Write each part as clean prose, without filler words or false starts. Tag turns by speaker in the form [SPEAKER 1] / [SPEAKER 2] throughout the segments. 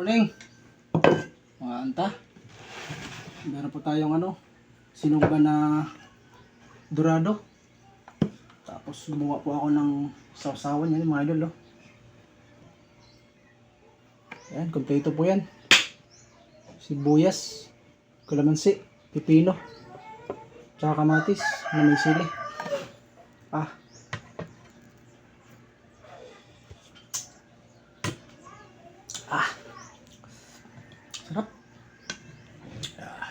[SPEAKER 1] Morning, mga anta. Meron po tayong sinugba na dorado. Tapos gumawa po ako ng sausawan yan mga idol. Yan, kompleto po yan. Sibuyas, kalamansi, pipino, tsaka kamatis na may sili. Sarap.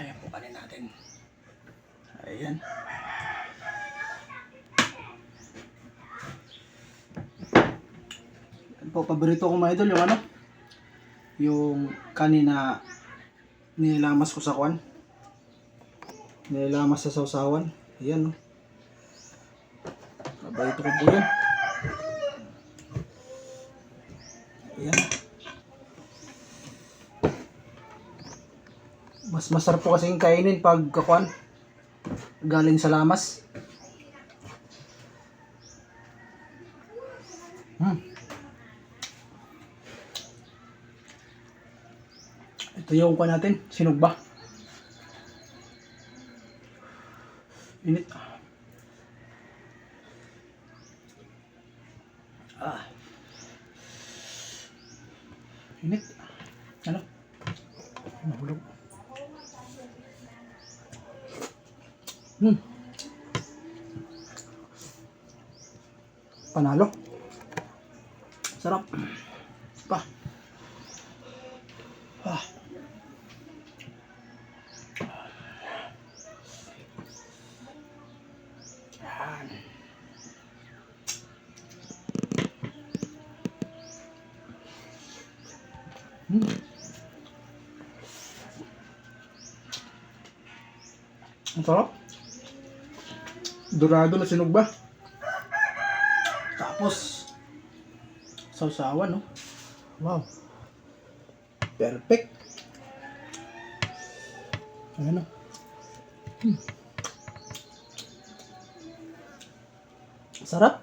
[SPEAKER 1] Ayan po kanin natin. Ayan. Yan po, paborito ko mga idol yung kanin na nilamas ko sa kwan. Nilamas sa sausawan. Ayan paborito ko po yan. Ayan. Mas masarap po kasing kainin pag kakwan galing sa lamas. Ito yung kwan natin, sinugba. Init. Init. Mahulog. Panalo. Sarap. Pa. Ang sarap. Dorado na sinugba. Tapos sausawan, no? Wow. Perfect. Ayan, no? Sarap.